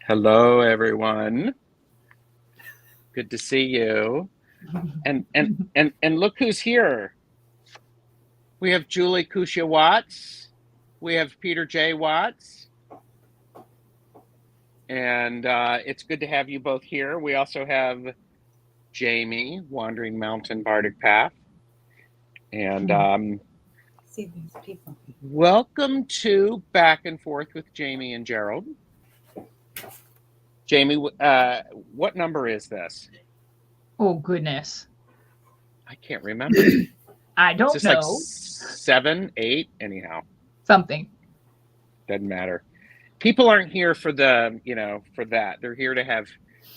Hello, everyone. Good to see you. And look who's here. We have Julie Cuccia-Watts. We have Peter J. Watts. And it's good to have you both here. We also have Jaime, Wandering Mountain Bardic Path. And see these people. Welcome to Back and Forth with Jaime and Gerald. Jaime, what number is this? Oh, goodness. I can't remember. I don't is this know. Like 7, 8, anyhow. Something. Doesn't matter. People aren't here for the, for that. They're here to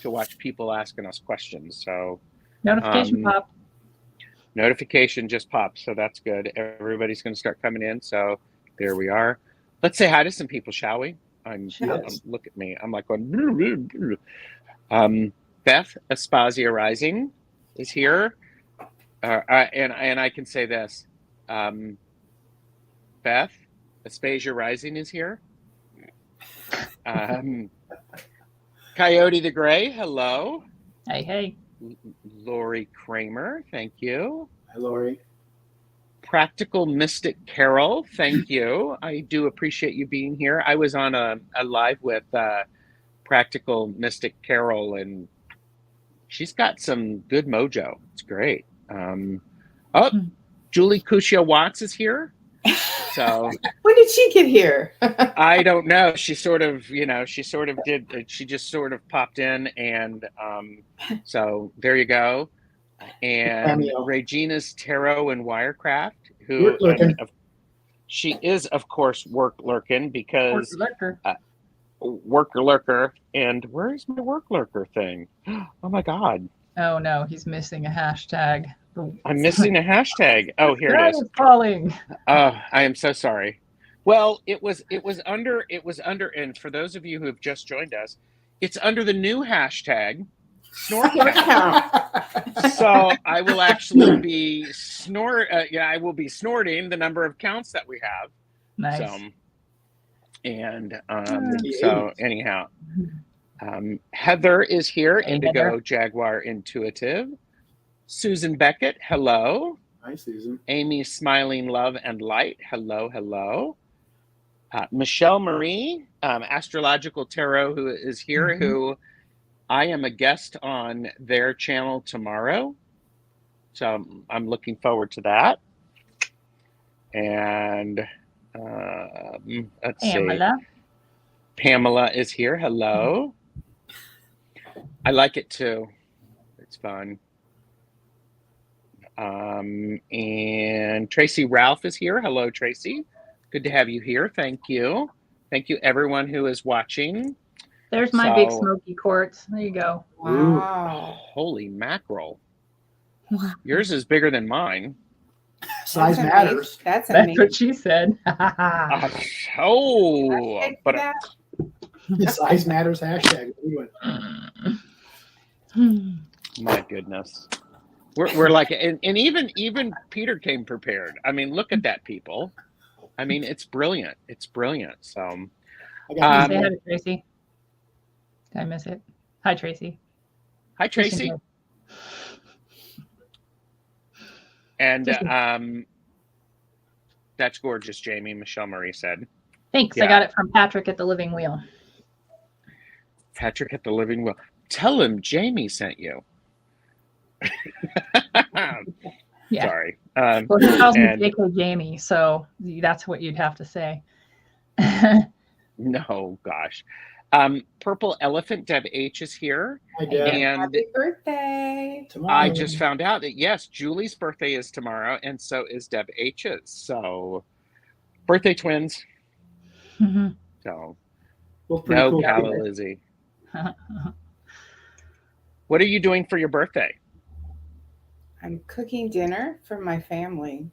watch people asking us questions. So Notification pop. Notification just popped. So that's good. Everybody's going to start coming in. So there we are. Let's say hi to some people, shall we? Look at me. I'm like going. Beth Aspasia Rising is here, and I can say this. Beth Aspasia Rising is here. Coyote the Gray, hello. Hey. Lori Kramer, thank you. Hi, Lori. Practical Mystic Carol, thank you. I do appreciate you being here. I was on a live with Practical Mystic Carol, and she's got some good mojo. It's great. Julie Cuccia-Watts is here. So when did she get here? I don't know. She sort of did. She just sort of popped in, and so there you go. And Regina's Tarot and Wirecraft, who she is, of course, work lurking because worker lurker. And where's my work lurker thing? Oh my God! Oh no, he's missing a hashtag. I'm missing a hashtag. Oh, here it is. Falling. I am so sorry. Well, it was under, and for those of you who have just joined us, it's under the new hashtag. Snortcount. So I will actually be I will be snorting the number of counts that we have. Nice. So anyhow, Heather is here. Hey, Indigo Heather. Jaguar Intuitive. Susan Beckett, hello. Hi, Susan. Amy Smiling Love and Light, hello. Michelle Marie, Astrological Tarot, who is here, who I am a guest on their channel tomorrow. So I'm looking forward to that. And let's see. Pamela is here. Hello. I like it too. It's fun. And Tracy Ralph is here. Hello, Tracy. Good to have you here. Thank you. Thank you, everyone who is watching. There's my big smoky quartz. There you go. Wow. Holy mackerel. Yours is bigger than mine. Size matters. That's amazing. That's what she said. Size matters hashtag. My goodness. We're like, and even Peter came prepared. I mean, look at that, people. I mean, it's brilliant. It's brilliant. So say hi to Tracy. Did I miss it? Hi, Tracy. Hi, Tracy. And that's gorgeous, Jamie. Michelle Marie said. Thanks. Yeah. I got it from Patrick at the Living Wheel. Patrick at the Living Wheel. Tell him Jamie sent you. Yeah. Sorry. Well, he calls me JK Jamie, so that's what you'd have to say. No, gosh. Purple Elephant Deb H is here. Hi, Deb. And happy birthday. Tomorrow. I just found out that, yes, Julie's birthday is tomorrow, and so is Deb H's. So, birthday twins. So, no Calla Lizzie. What are you doing for your birthday? I'm cooking dinner for my family.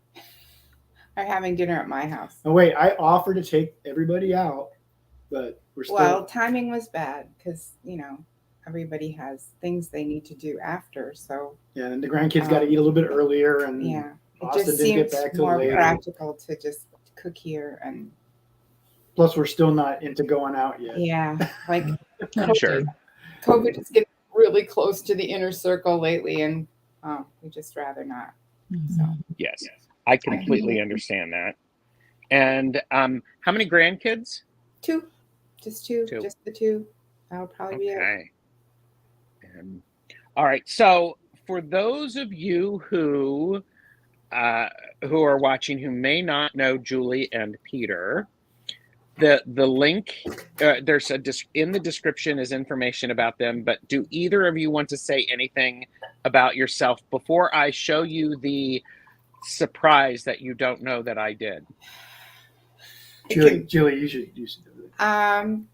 Are having dinner at my house. Oh wait, I offered to take everybody out, but we're still. Well, timing was bad because everybody has things they need to do after. So yeah, and the grandkids got to eat a little bit earlier, and yeah, it Austin just didn't seems get back till more later. practical to just cook here. And Plus, we're still not into going out yet. yeah, like Sure. COVID is getting really close to the inner circle lately, and we just rather not. So Yes, I completely understand that. And how many grandkids? two, just two, Two. just the two. That'll probably be it. Okay. All right. So for those of you who are watching who may not know Julie and Peter, the link there's in the description is information about them. But do either of you want to say anything about yourself before I show you the surprise that you don't know that I did? Julie, you should do it. I'm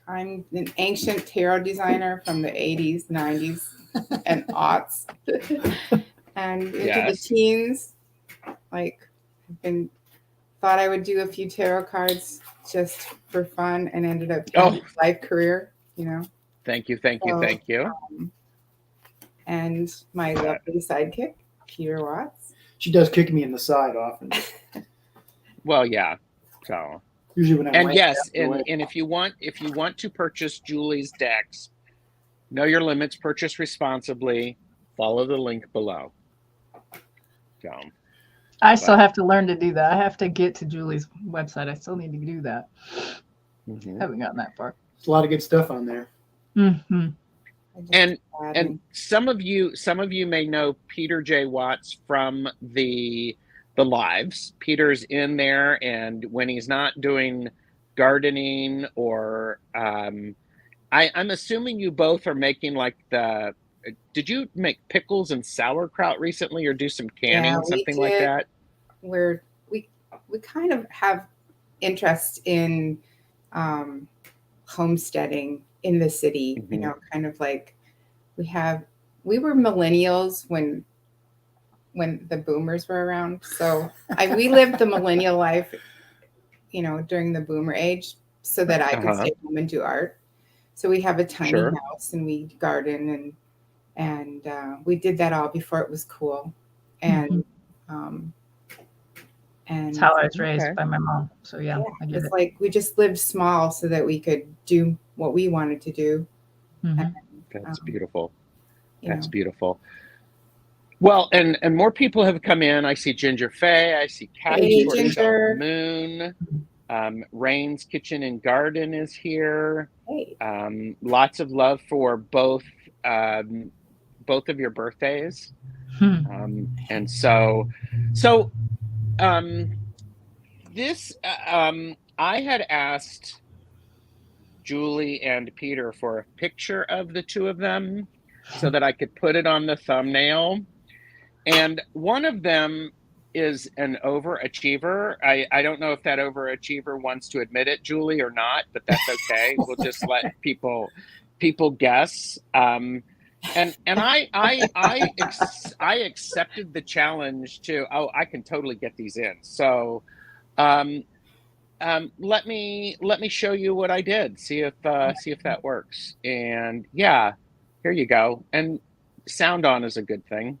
an ancient tarot designer from the 80s, 90s, and aughts, and into the teens. Like, thought I would do a few tarot cards just for fun, and ended up having a life career. Thank you. And my lovely sidekick, Cuccia-Watts. She does kick me in the side often. Well, yeah. So usually when I'm and if you want to purchase Julie's decks, know your limits, purchase responsibly, follow the link below. So I still have to learn to do that. I have to get to Julie's website. I still need to do that. Haven't gotten that far. There's a lot of good stuff on there. Mm-hmm. And some of you may know Peter J. Watts from the lives. Peter's in there, and when he's not doing gardening or I'm assuming you both are making like did you make pickles and sauerkraut recently, or do some canning, something like that? We kind of have interest in homesteading in the city. Kind of like we were millennials when the boomers were around. So we lived the millennial life, during the boomer age, so that I could stay home and do art. So we have a tiny house, and we garden, and we did that all before it was cool. And it's how I was raised by my mom. So yeah, I get it. Like we just lived small so that we could do what we wanted to do. And, that's beautiful. That's beautiful. Well, and more people have come in. I see Ginger Faye. I see Kathy Ginger. Moon. Rain's Kitchen and Garden is here. Hey. Lots of love for both of your birthdays. And so this I had asked Julie and Peter for a picture of the two of them so that I could put it on the thumbnail. And one of them is an overachiever. I don't know if that overachiever wants to admit it, Julie, or not, but that's okay. We'll just let people guess. And I accepted the challenge to, I can totally get these in. So let me show you what I did. See if that works. And yeah, here you go. And sound on is a good thing.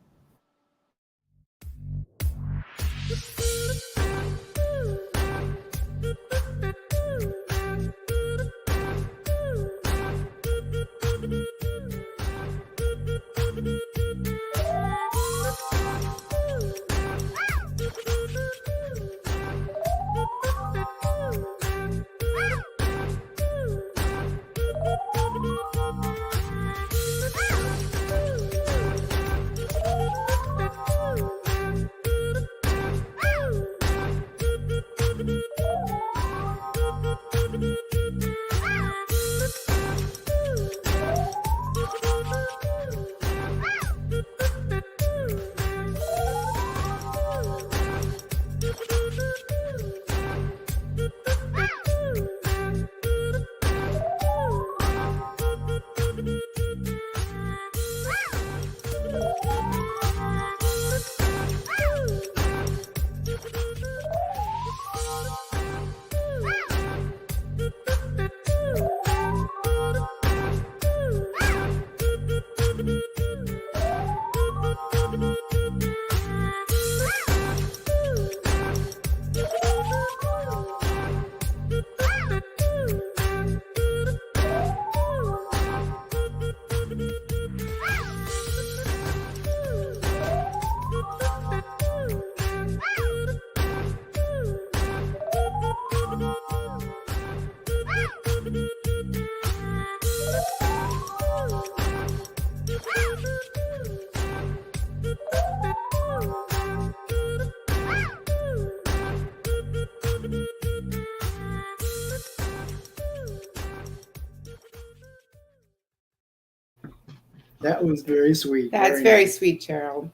That was very sweet. That's very sweet, Gerald.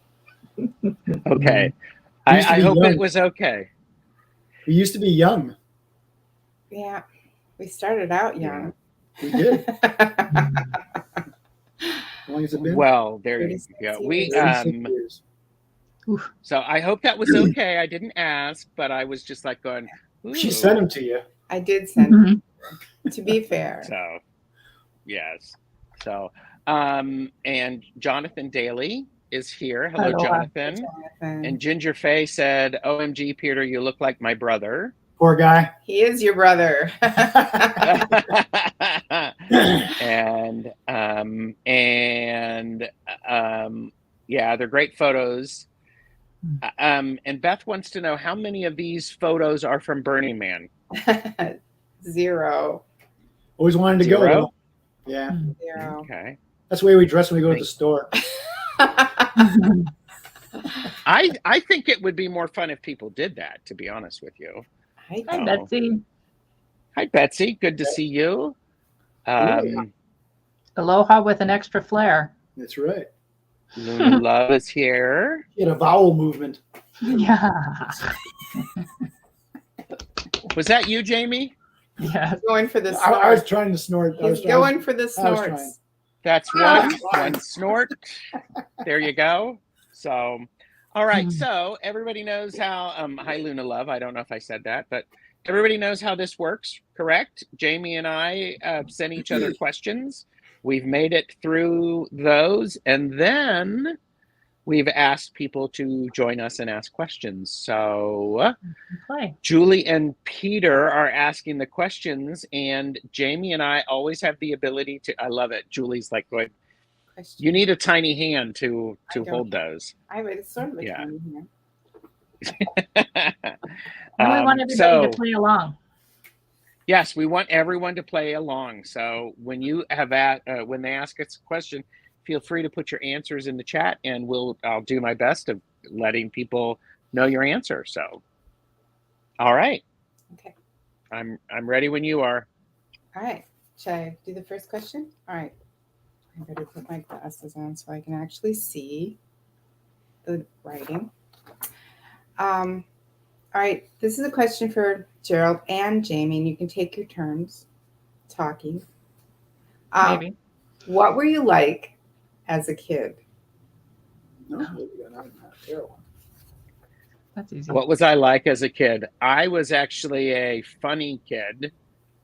Okay. We used to I be hope young. it was okay. We used to be young. Yeah, we started out young. We did. How long has it been? Well, there you 36 go. years. 36 years. So I hope that was okay. I didn't ask, but I was just like going, ooh. She sent them to you. I did send them, to be fair. So, yes. So, and Jonathan Daly is here. Hello, Jonathan. And Ginger Faye said, OMG, Peter, you look like my brother. Poor guy. He is your brother. and yeah, they're great photos. And Beth wants to know how many of these photos are from Burning Man. 0. Always wanted to go. Though. Yeah. 0. Okay. That's the way we dress when we go to the store. I think it would be more fun if people did that, to be honest with you. Hi, Betsy. Hi, Betsy. Good to see you. Aloha with an extra flair. That's right. Luna Love is here. He had a vowel movement. Yeah. Was that you, Jamie? Yeah. Going for the snort. I was trying to snort. He's going for the snorts. That's one snort. There you go. So, all right. So everybody knows how, hi, Luna Love. I don't know if I said that, but everybody knows how this works, correct? Jamie and I send each other questions. We've made it through those, and then we've asked people to join us and ask questions. So Julie and Peter are asking the questions, and Jamie and I always have the ability to, I love it. Julie's like, going, you need a tiny hand to hold those. It's sort of a tiny hand. We want everybody to play along. Yes, we want everyone to play along. So when you have when they ask us a question, feel free to put your answers in the chat, and I'll do my best of letting people know your answer. So, all right. Okay. I'm ready when you are. All right. Should I do the first question? All right. I better put my glasses on so I can actually see the writing. All right. This is a question for Gerald and Jamie, and you can take your turns talking. Maybe. What were you like as a kid? That's easy. What was I like as a kid? I was actually a funny kid.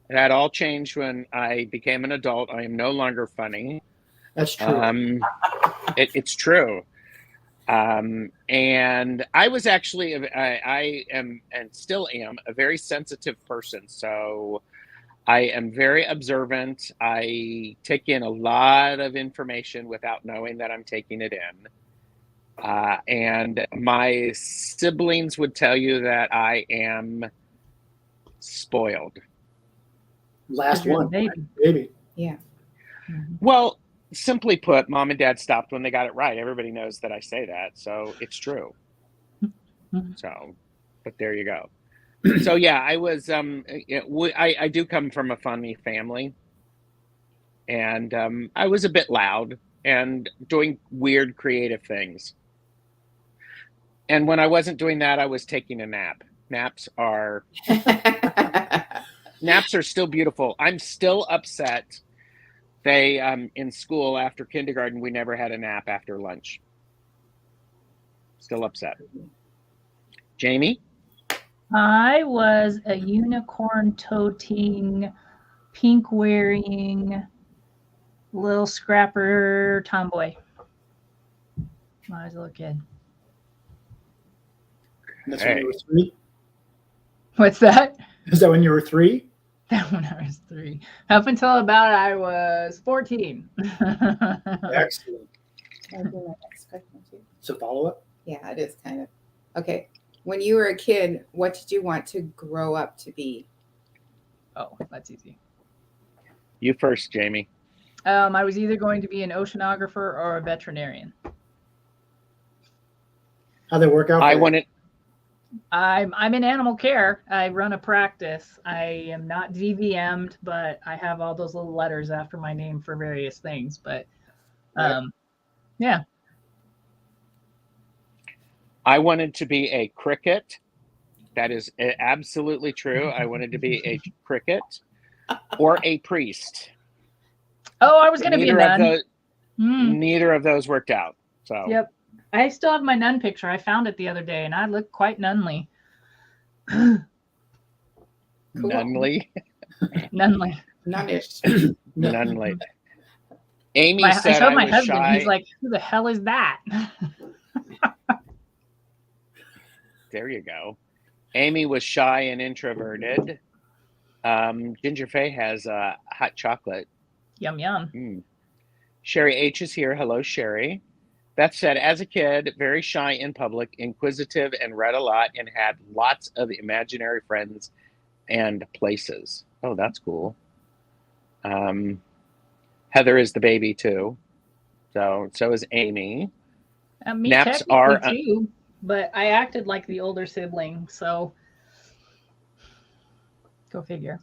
That all changed when I became an adult. I am no longer funny. That's true. It's true. And I was actually, I am and still am a very sensitive person. So I am very observant. I take in a lot of information without knowing that I'm taking it in. And my siblings would tell you that I am spoiled. Last one, baby. Yeah. Well, simply put, mom and dad stopped when they got it right. Everybody knows that I say that, so it's true. So, but there you go. So yeah, I was. I do come from a funny family, and I was a bit loud and doing weird, creative things. And when I wasn't doing that, I was taking a nap. Naps are still beautiful. I'm still upset. They in school after kindergarten, we never had a nap after lunch. Still upset. Jamie? I was a unicorn toting, pink wearing, little scrapper tomboy when I was a little kid. And that's when you were 3? What's that? Is that when you were 3? That when I was 3. Up until about I was 14. Excellent. Can I do my next question too? So follow up? Yeah, it is kind of. Okay. When you were a kid, what did you want to grow up to be? Oh, that's easy. You first, Jamie. I was either going to be an oceanographer or a veterinarian. How'd they work out? I'm in animal care. I run a practice. I am not DVM'd, but I have all those little letters after my name for various things. But Yeah. I wanted to be a cricket. That is absolutely true. I wanted to be a cricket or a priest. Oh, I was going to be a nun. Neither of those worked out. So. Yep. I still have my nun picture. I found it the other day, and I look quite nunly. Cool. Nunly. Nunly. Nunish. Nunly. Amy said I showed my was husband. shy. He's like, "Who the hell is that?" There you go. Amy was shy and introverted. Ginger Faye has hot chocolate. Yum, yum. Sherry H is here. Hello, Sherry. Beth said, as a kid, very shy in public, inquisitive, and read a lot, and had lots of imaginary friends and places. Oh, that's cool. Heather is the baby, too. So is Amy. Me Naps technically, too, but I acted like the older sibling, so go figure.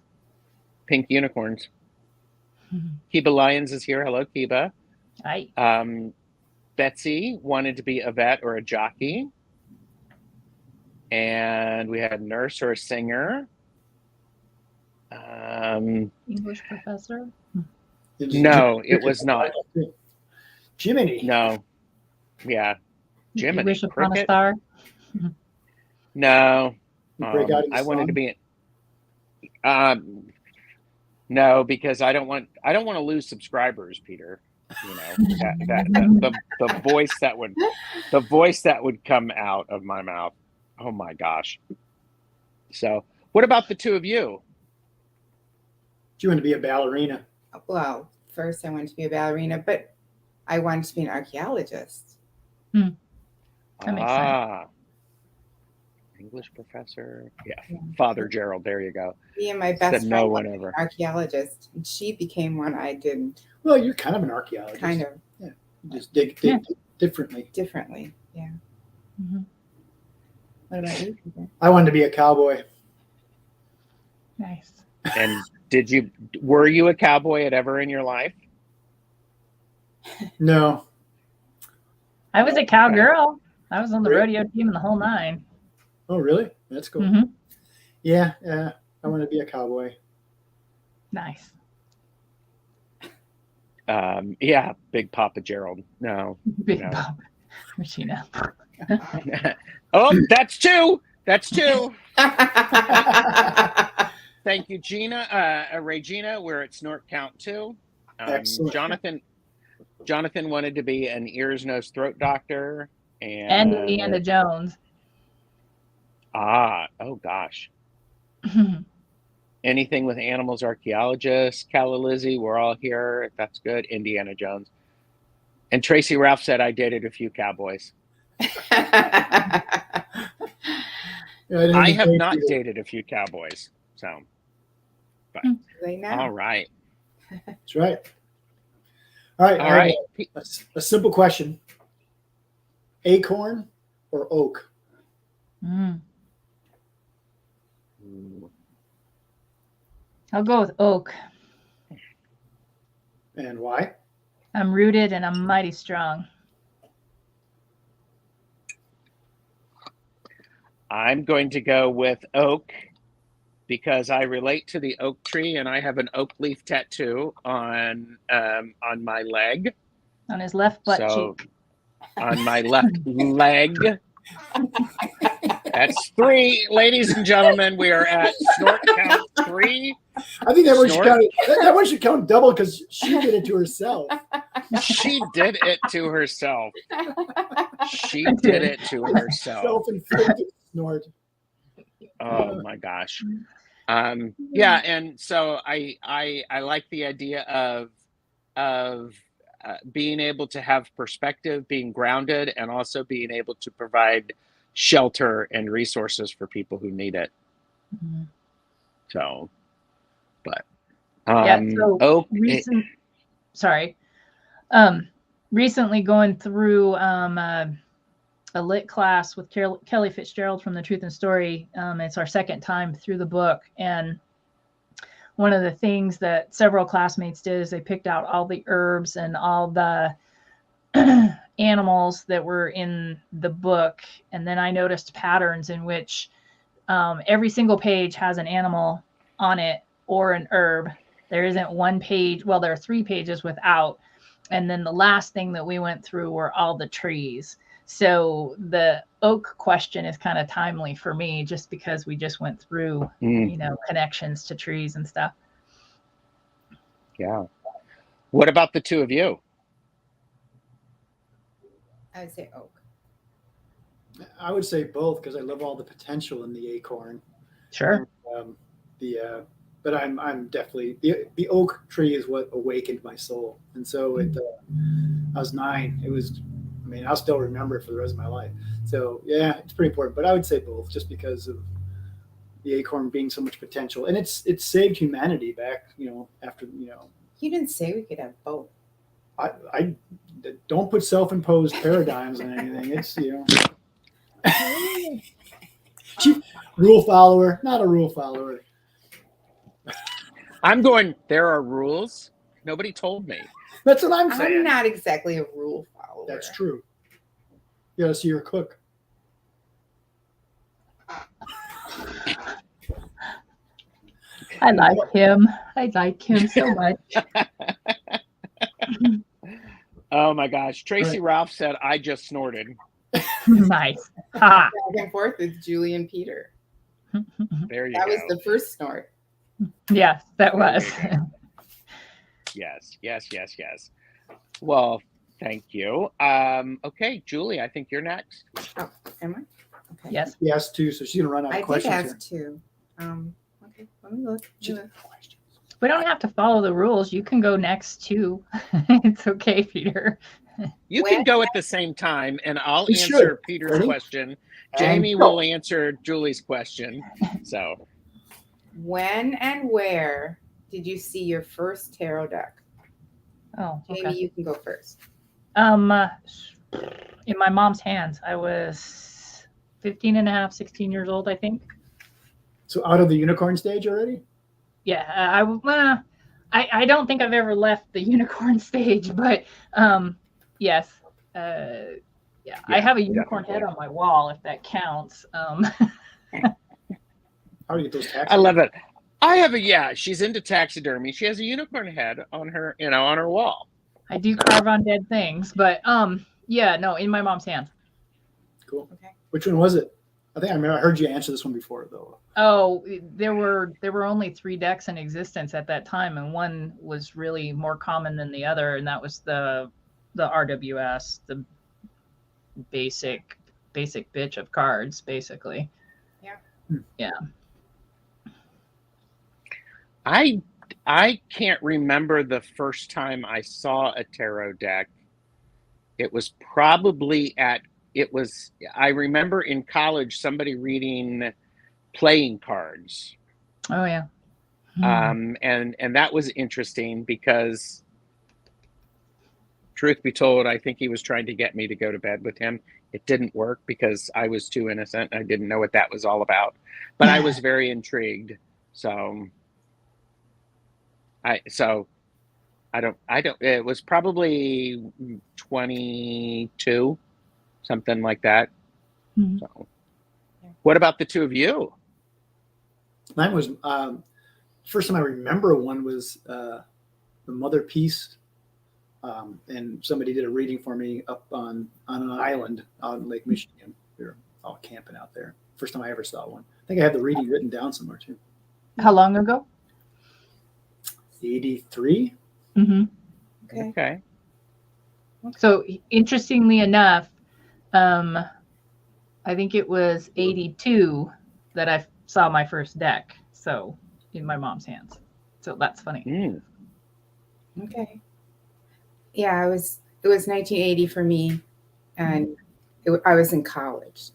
Pink unicorns. Kiba Lyons is here. Hello, Kiba. Hi. Betsy wanted to be a vet or a jockey. And we had a nurse or a singer. English professor? No, it was not. Jiminy. No. Yeah. Jiminy. Wish upon a star? No. I wanted to be no, because I don't want to lose subscribers, Peter. You know, the voice that would come out of my mouth. Oh my gosh. So what about the two of you? Do you want to be a ballerina? Well, first I wanted to be a ballerina, but I wanted to be an archaeologist. That makes sense. English professor. Yeah. Father Gerald. There you go. Me and my best friend no was one ever. an archaeologist, and she became one. I didn't. Well, you're kind of an archaeologist. Kind of. Yeah. You just dig differently. Differently. Yeah. Mm-hmm. What about you, Peter? I wanted to be a cowboy. Nice. And were you a cowboy ever in your life? No. I was a cowgirl. I was on the rodeo team and the whole nine. Oh, really? That's cool. Mm-hmm. Yeah. I want to be a cowboy. Nice. Yeah, Big Papa Gerald. No. Big Papa. Regina. Oh, that's two. That's two. Thank you, Gina. Regina, we're at snort count 2. Excellent. Jonathan wanted to be an ears, nose, throat doctor. And Indiana Jones. Oh gosh. Anything with animals, archaeologists, Calla Lizzie, we're all here. That's good. Indiana Jones. And Tracy Ralph said, I dated a few cowboys. I have not dated a few cowboys. So, but all right. That's right. All right. A simple question. Acorn or oak? I'll go with oak. And why? I'm rooted and I'm mighty strong. I'm going to go with oak because I relate to the oak tree and I have an oak leaf tattoo on my leg. On his left butt cheek. On my left leg. That's 3, ladies and gentlemen. We are at snort count 3. I think that one should count double because she did it to herself. She did it to herself. She did it to herself. Self-inflicted snort. Oh my gosh. Yeah, and so I like the idea of being able to have perspective, being grounded, and also being able to provide shelter and resources for people who need it. Mm-hmm. So, but recently going through a lit class with Kelly Fitzgerald from the Truth and Story. It's our second time through the book, and one of the things that several classmates did is they picked out all the herbs and all the animals that were in the book, and then I noticed patterns in which every single page has an animal on it or an herb. There isn't one page. Well, there are 3 pages without. And then the last thing that we went through were all the trees. So the oak question is kind of timely for me, just because we just went through, connections to trees and stuff. Yeah. What about the two of you? I would say oak. I would say both, because I love all the potential in the acorn. Sure. But I'm definitely the oak tree is what awakened my soul, and so I was 9. It was, I mean, I'll still remember it for the rest of my life. So yeah, it's pretty important. But I would say both, just because of the acorn being so much potential, and it's saved humanity back. After. You didn't say we could have both. I don't put self-imposed paradigms on anything. It's rule follower, not a rule follower. I'm going, there are rules. Nobody told me. That's what I'm saying. I'm not exactly a rule follower. That's true. Yeah, so you're a cook. I like him. I like him so much. Oh my gosh. Tracy Ralph said, I just snorted. Nice. Ha. Back and forth with Julie and Peter. There you That go. was the first snort. Yes, that was. Yes. Well, thank you. Okay, Julie, I think you're next. Oh, am I? Okay. Yes. He asked 2, so she's gonna run out of I questions. did ask 2. Okay, let me look. We don't have to follow the rules. You can go next too. It's okay, Peter. You can go at the same time, and I'll We answer should. Peter's Ready? question. Jamie will answer Julie's question. So, When and where did you see your first tarot deck? Oh, Jamie, okay. you can go first. In my mom's hands. I was 15 and a half, 16 years old, I think. So out of the unicorn stage already? Yeah, I don't think I've ever left the unicorn stage, but yes. Yeah, I have a unicorn head on my wall, if that counts. How do you get those taxes? I love it. She's into taxidermy. She has a unicorn head on her, on her wall. I do carve on dead things, but in my mom's hands. Cool. Okay. Which one was it? I think I remember. I heard you answer this one before, though. Oh, there were only 3 decks in existence at that time, and one was really more common than the other, and that was the RWS, the basic bitch of cards, basically. Yeah. I can't remember the first time I saw a tarot deck. It was probably I remember in college somebody reading playing cards. Oh yeah. And that was interesting because, truth be told, I think he was trying to get me to go to bed with him. It didn't work because I was too innocent. I didn't know what that was all about, but I was very intrigued. So it was probably 22, something like that. Mm-hmm. So what about the two of you? Mine was first time I remember one was the Mother Peace, and somebody did a reading for me up on an island out in Lake Michigan. We were all camping out there. First time I ever saw one. I think I have the reading written down somewhere too. How long ago? 83. Mm-hmm. Okay. So interestingly enough, I think it was 82 that I saw my first deck. So in my mom's hands. So that's funny. Mm. Okay. Yeah, it was 1980 for me, and I was in college.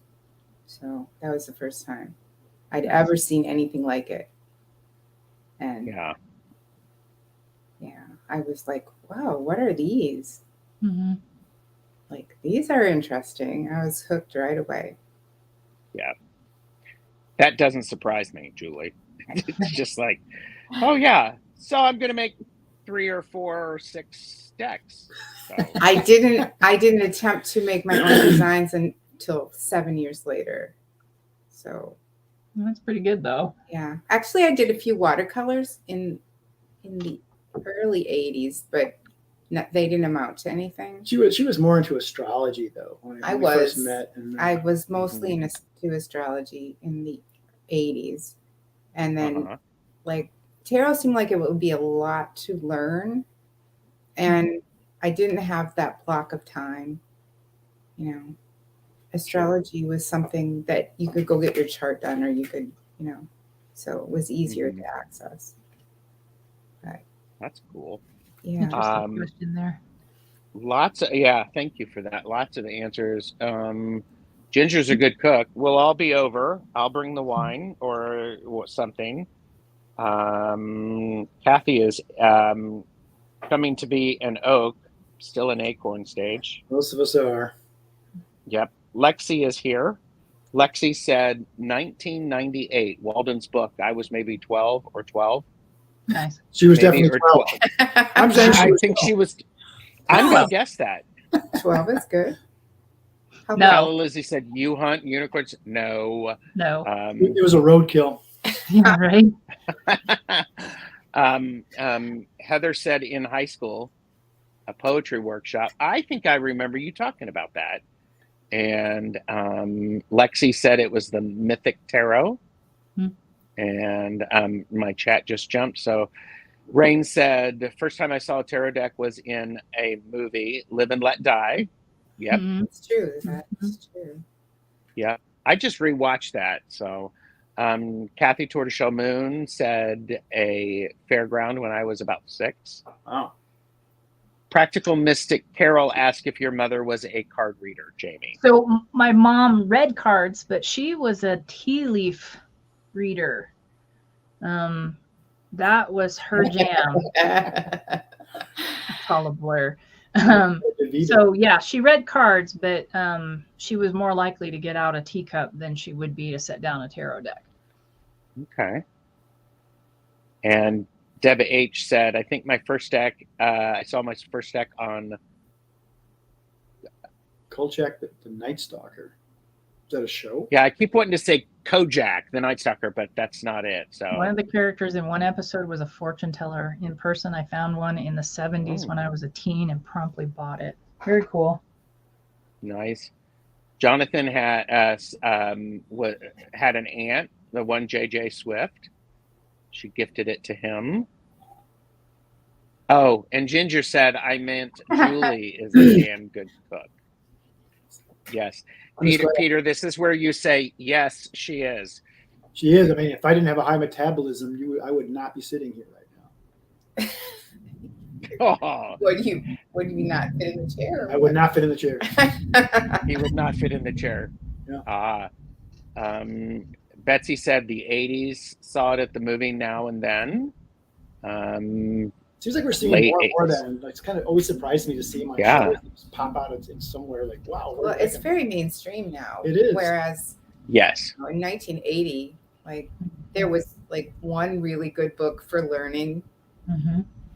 So that was the first time I'd ever seen anything like it. And Yeah, I was like, wow, what are these? Mm-hmm. Like, these are interesting. I was hooked right away. yeah. That doesn't surprise me, Julie. It's just like, oh yeah, so I'm gonna make 3 or 4 or 6 decks. So. I didn't attempt to make my own designs until 7 years later. So That's pretty good though. yeah, actually, I did a few watercolors in the early '80s, but they didn't amount to anything. She was more into astrology though. When we first met. I was mostly into astrology in the '80s, and then like tarot seemed like it would be a lot to learn, and I didn't have that block of time. You know, astrology was something that you could go get your chart done, or you could, so it was easier to access. But, that's cool. Yeah. Interesting question there. Thank you for that. Lots of answers. Ginger's a good cook. We'll all be over. I'll bring the wine or something. Kathy is coming to be an oak, still an acorn stage. Most of us are. Yep. Lexi is here. Lexi said 1998, Walden's book. I was maybe 12 or 12. Nice. She was maybe, definitely 12. I'm saying she was. I'm going to guess that. 12 is good. No. Lizzie said, you hunt unicorns? No. No. It was a roadkill. Yeah, right. Heather said in high school, a poetry workshop. I think I remember you talking about that. And Lexi said it was the Mythic Tarot. And my chat just jumped. So Rain said, the first time I saw a tarot deck was in a movie, Live and Let Die. Yep. It's true. That's true. Yeah. I just rewatched that. So Kathy Tortoiseshell Moon said a fairground when I was about 6. Wow. Practical Mystic Carol asked if your mother was a card reader, Jamie. So my mom read cards, but she was a tea leaf reader. That was her jam. It's all a blur. So yeah, she read cards, but she was more likely to get out a teacup than she would be to set down a tarot deck. Okay. And Debbie H said, I think my first deck, I saw my first deck on Kolchak, the Night Stalker. Is that a show? Yeah, I keep wanting to say Kojak, the Night Stalker, but that's not it. So one of the characters in one episode was a fortune teller in person. I found one in the 70s when I was a teen and promptly bought it. Very cool. Nice. Jonathan had an aunt, the one JJ Swift. She gifted it to him. Oh, and Ginger said, I meant Julie is a damn good cook. Yes. Peter, this is where you say, yes, she is. She is. I mean, if I didn't have a high metabolism, I would not be sitting here right now. Oh. Would you not fit in the chair? I would not fit in the chair. He would not fit in the chair. Yeah. Betsy said the 80s saw it at the movie now and then. Seems like we're seeing more and more then. It's kind of always surprised me to see my shows just pop out in somewhere like, wow. Well, it's very mainstream now. It is. Whereas yes, in 1980, like there was like one really good book for learning,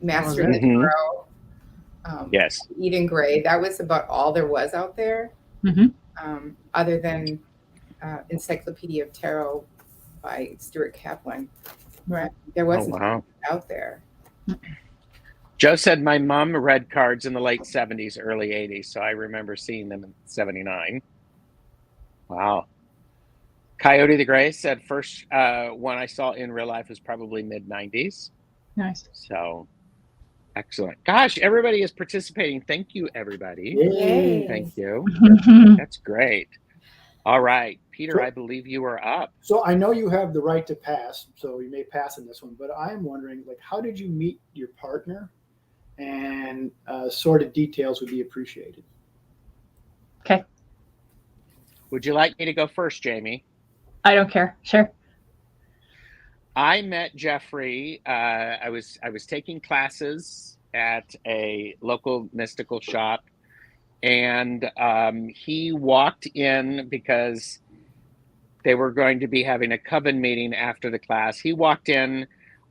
Mastering the Tarot. Yes, Eden Gray. That was about all there was out there, other than Encyclopedia of Tarot by Stuart Kaplan. Right, there wasn't out there. Joe said my mom read cards in the late 70s, early 80s, so I remember seeing them in 79. Wow. Coyote the Gray said first one I saw in real life was probably mid-90s. Nice. So excellent. Gosh, everybody is participating. Thank you, everybody. Yay. Thank you. That's great. All right. Peter, I believe you are up. So I know you have the right to pass, so you may pass in this one, but I'm wondering, like, how did you meet your partner? And sordid details would be appreciated. Okay. Would you like me to go first, Jamie? I don't care. Sure. I met Jeffrey. I was taking classes at a local mystical shop, and he walked in because they were going to be having a coven meeting after the class. He walked in.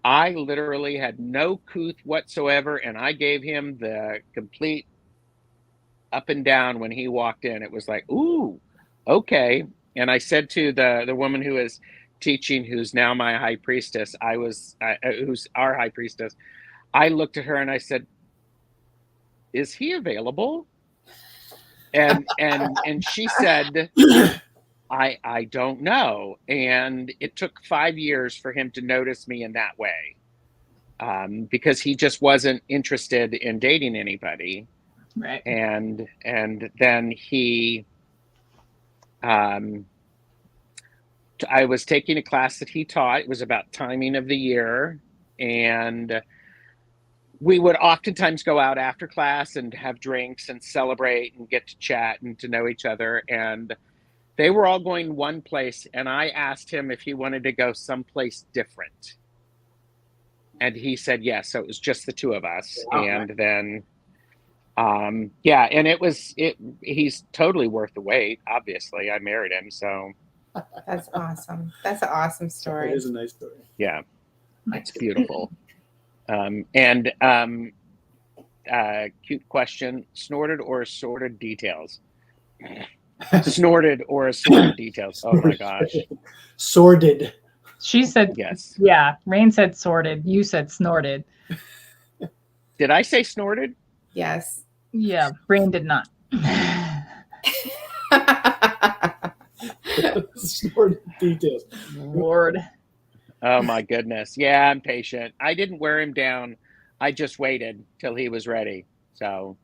I literally had no couth whatsoever, and I gave him the complete up and down when he walked in. It was like, ooh, okay. And I said to the woman who is teaching, who's now my high priestess, who's our high priestess, I looked at her and I said, is he available? And she said, I don't know. And it took 5 years for him to notice me in that way, because he just wasn't interested in dating anybody. Right. And then I was taking a class that he taught. It was about timing of the year, and we would oftentimes go out after class and have drinks and celebrate and get to chat and to know each other. And they were all going one place, and I asked him if he wanted to go someplace different. And he said yes. So it was just the two of us. Wow. And then, and he's totally worth the wait. Obviously, I married him. So that's awesome. That's an awesome story. It is a nice story. Yeah, it's beautiful. Cute question: snorted or assorted details? Snorted or assorted details? Oh my gosh. Sordid. She said yes. Yeah, Rain said sorted. You said snorted. Did I say snorted? Yes. Yeah, Rain did not. Snorted details. Lord. Oh my goodness. Yeah, I'm patient. I didn't wear him down. I just waited till he was ready. So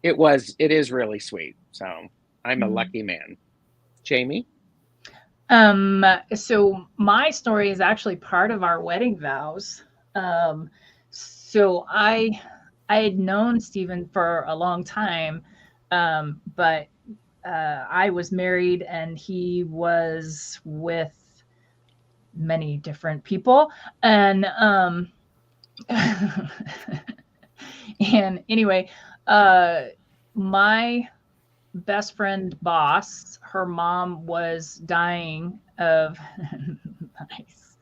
it is really sweet. So I'm a lucky man. Jamie? So my story is actually part of our wedding vows. So I had known Stephen for a long time, but I was married and he was with many different people. And and anyway, my best friend boss, her mom was dying of nice.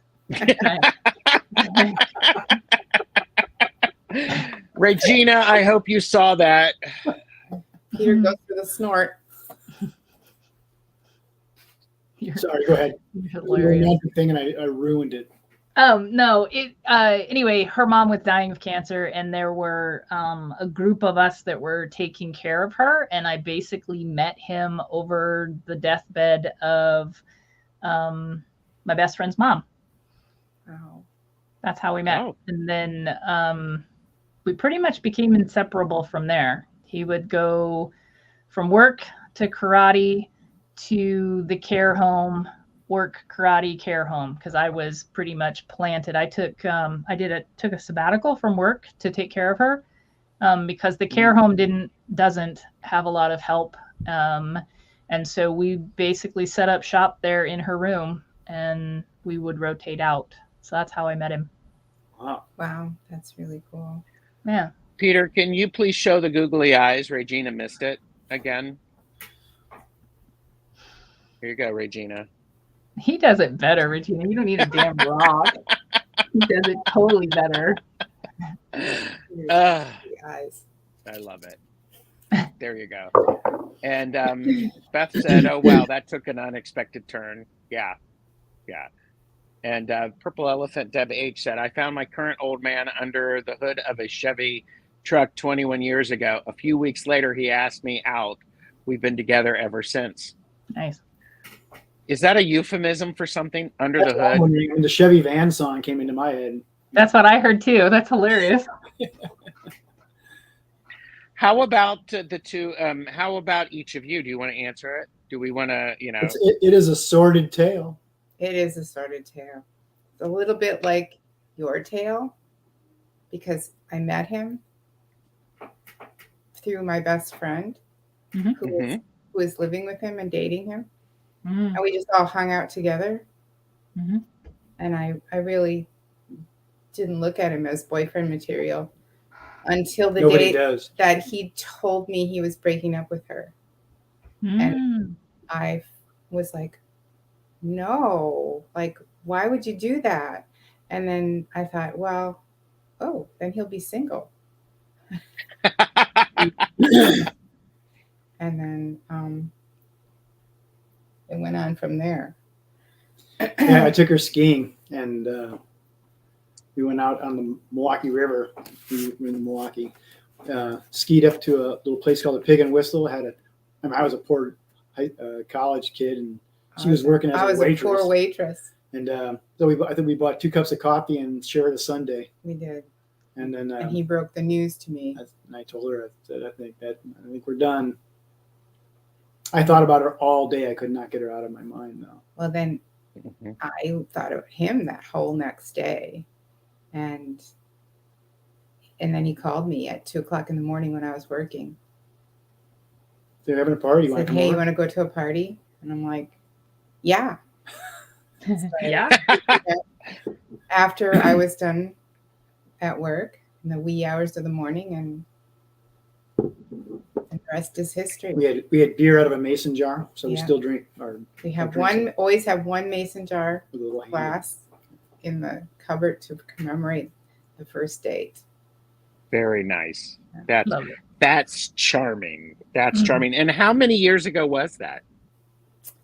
Regina, I hope you saw that. Peter goes for the snort. Sorry, go ahead. Hilarious. Thing, and I ruined it. No, anyway, her mom was dying of cancer, and there were a group of us that were taking care of her, and I basically met him over the deathbed of my best friend's mom. Wow. That's how we met. Oh. And then we pretty much became inseparable from there. He would go from work to karate to the care home, work, karate, care home, because I was pretty much planted. I took a sabbatical from work to take care of her, because the care home doesn't have a lot of help, and so we basically set up shop there in her room, and we would rotate out. So that's how I met him. Wow, that's really cool. Yeah. Peter, can you please show the googly eyes? Regina missed it again. Here you go, Regina. He does it better, Regina. You don't need a damn rock. He does it totally better. Eyes. I love it. There you go. And Beth said, oh, wow, that took an unexpected turn. Yeah. And Purple Elephant Deb H said, I found my current old man under the hood of a Chevy truck 21 years ago. A few weeks later, he asked me out. We've been together ever since. Nice. Is that a euphemism for something? Under the hood? When the Chevy Van song came into my head. That's what I heard too. That's hilarious. How about the two? How about each of you? Do you want to answer it? Do we want to, It is a sordid tale. It is a sordid tale. It's a little bit like your tale, because I met him through my best friend who was living with him and dating him. And we just all hung out together. And I really didn't look at him as boyfriend material until the day that he told me he was breaking up with her. And I was like, no, like, why would you do that? And then I thought, well, oh, then he'll be single. And then it went on from there. Yeah, I took her skiing, and we went out on the Milwaukee River. We were in Milwaukee. Skied up to a little place called the Pig and Whistle. I was a poor college kid, and she was working as a waitress. I was a poor waitress. And so I think we bought 2 cups of coffee and shared a sundae. We did. And then and he broke the news to me. And I told her, I said, I think we're done. I thought about her all day. I could not get her out of my mind, though. Well, then I thought of him that whole next day, and then he called me at 2:00 in the morning when I was working. They're having a party. He said, "Hey, you want to go to a party?" And I'm like, "Yeah." Yeah. After I was done at work in the wee hours of the morning, and the rest is history. We had beer out of a mason jar, so we still drink. We have always have one mason jar glass in the cupboard to commemorate the first date. Very nice. That's charming. That's charming. And how many years ago was that?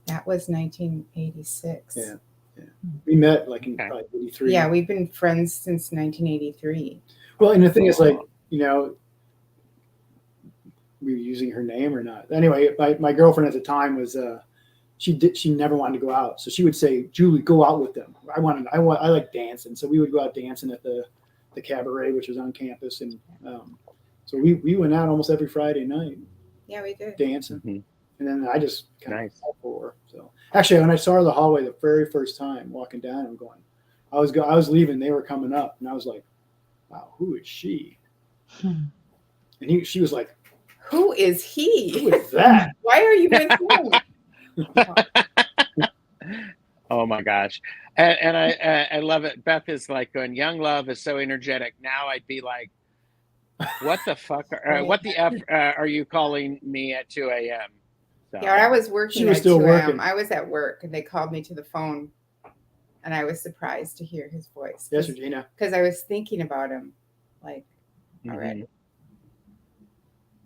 That was 1986. Yeah. We met like in probably 83. Yeah, we've been friends since 1983. Well, and the thing is, like, you know, we were using her name or not. Anyway, my girlfriend at the time was she never wanted to go out, so she would say, "Julie, go out with them." I like dancing, so we would go out dancing at the cabaret, which was on campus, and so we went out almost every Friday night. Yeah, we did dancing. And then I just kind of fell for her. So actually, when I saw her in the hallway the very first time walking down, I was leaving. They were coming up, and I was like, "Wow, who is she?" And she was like, "Who is he? Who is that? Why are you with him?" Oh my gosh, and I love it. Beth is like going, "Young love is so energetic." Now I'd be like, "What the fuck? What the f are you calling me at 2 a.m.?" So, yeah, I was working. She was still working. I was at work, and they called me to the phone, and I was surprised to hear his voice. Yes, Regina. Because I was thinking about him, like, already.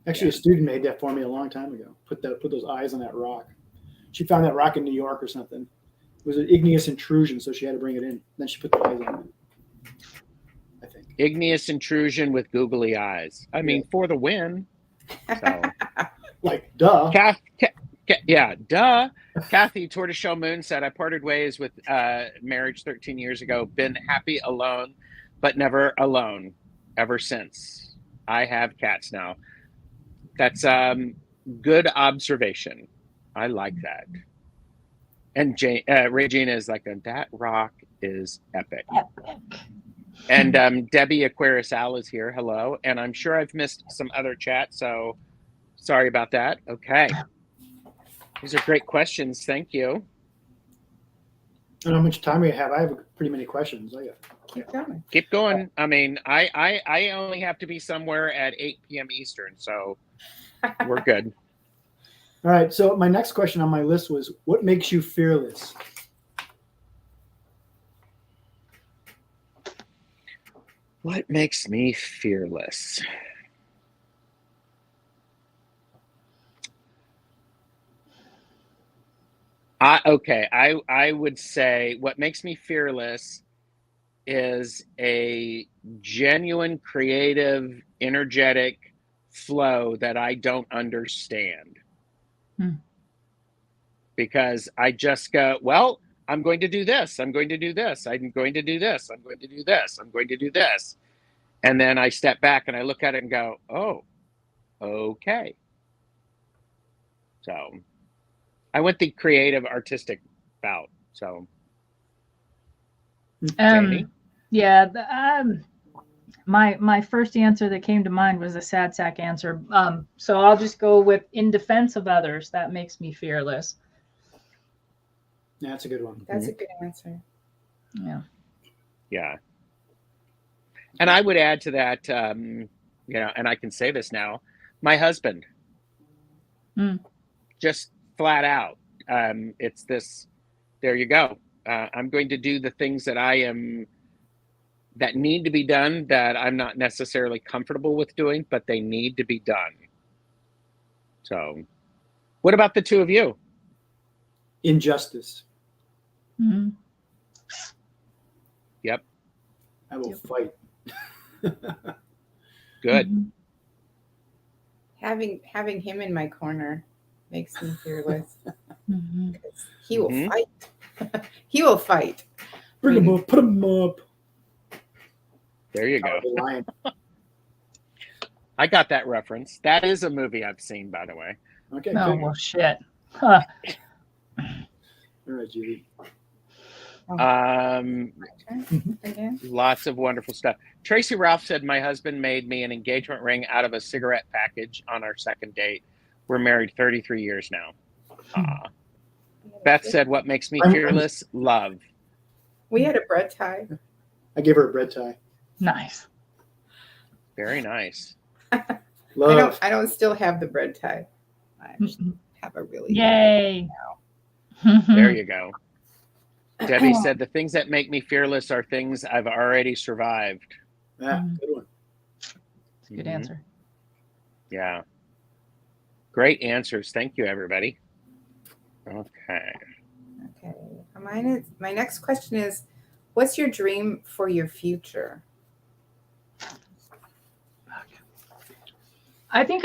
Actually, a student made that for me a long time ago. Put those eyes on that rock. She found that rock in New York or something. It was an igneous intrusion, so she had to bring it in. Then she put the eyes on it. I think igneous intrusion with googly eyes. I mean, for the win. So. Like, duh. Duh. Kathy Tortoiseshell Moon said, "I parted ways with marriage 13 years ago. Been happy alone, but never alone ever since. I have cats now." That's good observation. I like that. And Regina is like, "That rock is epic." And Debbie Aquarius Al is here. Hello. And I'm sure I've missed some other chat, so sorry about that. Okay. These are great questions. Thank you. I don't know how much time we have. I have pretty many questions. Keep going. I mean, I only have to be somewhere at 8 p.m. Eastern, so we're good. All right. So my next question on my list was, what makes you fearless? What makes me fearless? I would say what makes me fearless is a genuine, creative, energetic flow that I don't understand. Because I just go, well, I'm going to do this. I'm going to do this. I'm going to do this. I'm going to do this. I'm going to do this. And then I step back and I look at it and go, oh, okay. So I went the creative, artistic route. So, Jamie? Yeah, my first answer that came to mind was a sad sack answer. So I'll just go with in defense of others. That makes me fearless. Yeah, that's a good one. That's a good answer. Yeah. Yeah. And I would add to that, you know, and I can say this now, my husband. Just flat out. It's this, there you go. I'm going to do the things that I am that need to be done that I'm not necessarily comfortable with doing, but they need to be done. So, what about the two of you? Injustice. Mm-hmm. Yep. I will fight. Good. Mm-hmm. Having him in my corner makes me fearless. Mm-hmm. He will fight. He will fight. Bring him up. Put him up. There you go. I got that reference. That is a movie I've seen, by the way. Okay. Oh, Good. well, shit. Huh. All right, Judy. Again? Lots of wonderful stuff. Tracy Ralph said, my husband made me an engagement ring out of a cigarette package on our second date. We're married 33 years now. Beth said, what makes me fearless? Love. We had a bread tie. I gave her a bread tie. Nice. Very nice. Love. I don't still have the bread tie. I Mm-hmm. have a really Yay. There you go. Debbie said, the things that make me fearless are things I've already survived. Yeah, good one. That's a good answer. Yeah. Great answers. Thank you, everybody. Okay. My next question is, what's your dream for your future? I think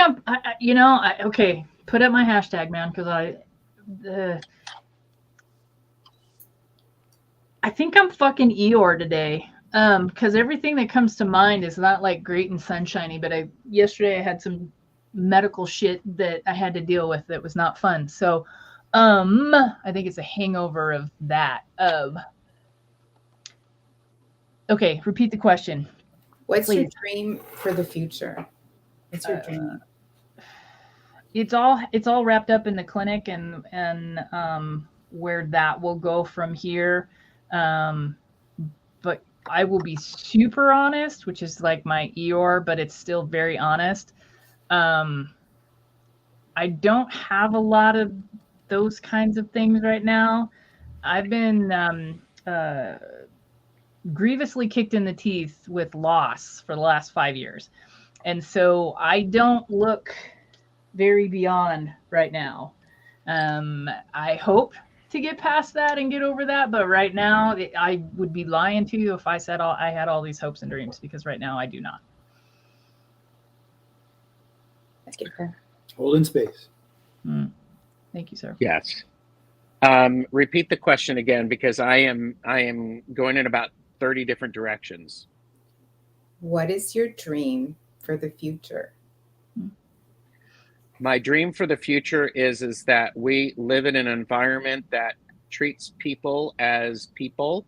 okay, put up my hashtag, man, because I think I'm fucking Eeyore today. Because everything that comes to mind is not like great and sunshiny, but yesterday I had some medical shit that I had to deal with that was not fun. So I think it's a hangover of that. Okay, repeat the question. What's please. your dream for the future? What's your dream? It's all wrapped up in the clinic and where that will go from here. But I will be super honest, which is like my Eeyore, but it's still very honest. I don't have a lot of those kinds of things right now. I've been grievously kicked in the teeth with loss for the last 5 years. And so I don't look very beyond right now. I hope to get past that and get over that, but right now I would be lying to you if I said I had all these hopes and dreams, because right now I do not. Hold in space. Thank you, sir. Yes. Repeat the question again, because I am going in about 30 different directions. What is your dream for the future? My dream for the future is that we live in an environment that treats people as people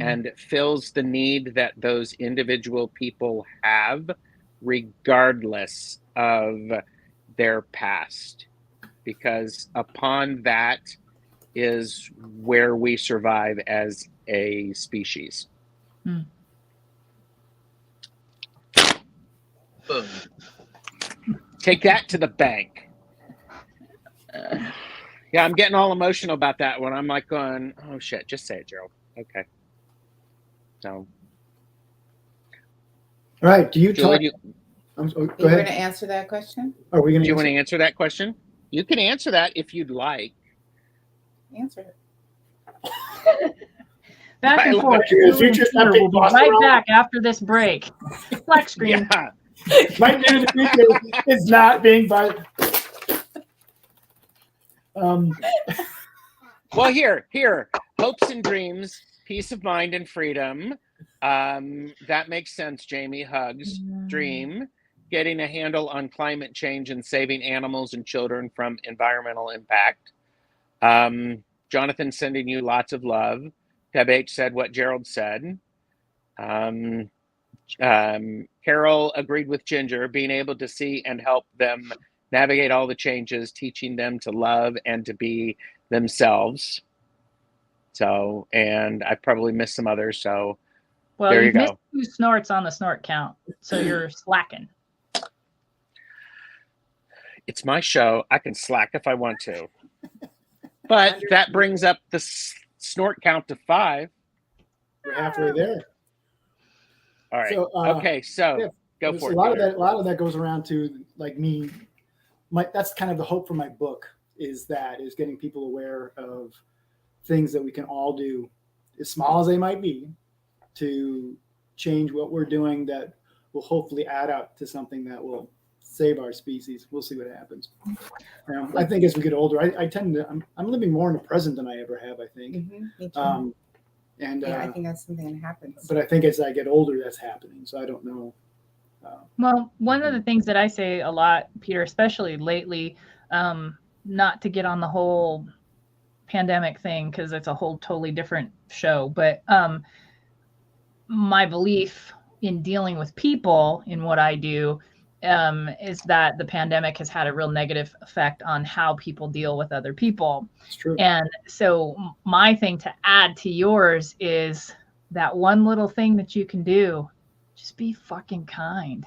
and fills the need that those individual people have, regardless of their past. Because upon that is where we survive as a species. Boom. Take that to the bank. Yeah, I'm getting all emotional about that one. I'm like going, oh shit, just say it, Gerald. Okay. So. All right. Do you Julie, go ahead. Are you going to answer that question? Are we going to? Do you want to answer that question? You can answer that if you'd like. Answer it. Back and forth. We'll be right back after this break. Black screen. Yeah. My dream in the future is not being by. Well, here. Hopes and dreams, peace of mind and freedom. That makes sense, Jamie. Hugs. Dream. Getting a handle on climate change and saving animals and children from environmental impact. Jonathan sending you lots of love. Deb H said what Gerald said. Carol agreed with Ginger, being able to see and help them navigate all the changes, teaching them to love and to be themselves. So, and I probably missed some others. So, well, there you go. Missed 2 snorts on the snort count, so you're slacking. It's my show. I can slack if I want to. But that brings up the snort count to 5. We're halfway there. All right. So, okay. So yeah, go for it. A lot of that goes around to like me. That's kind of the hope for my book is getting people aware of things that we can all do, as small as they might be, to change what we're doing that will hopefully add up to something that will save our species. We'll see what happens. I think as we get older, I tend to, I'm living more in the present than I ever have, I think. Mm-hmm, me too. And I think that's something that happens. But I think as I get older, that's happening. So I don't know. Well, one of the things that I say a lot, Peter, especially lately, not to get on the whole pandemic thing, because it's a whole totally different show, but my belief in dealing with people in what I do is that the pandemic has had a real negative effect on how people deal with other people. It's true. And so my thing to add to yours is that one little thing that you can do, just be fucking kind.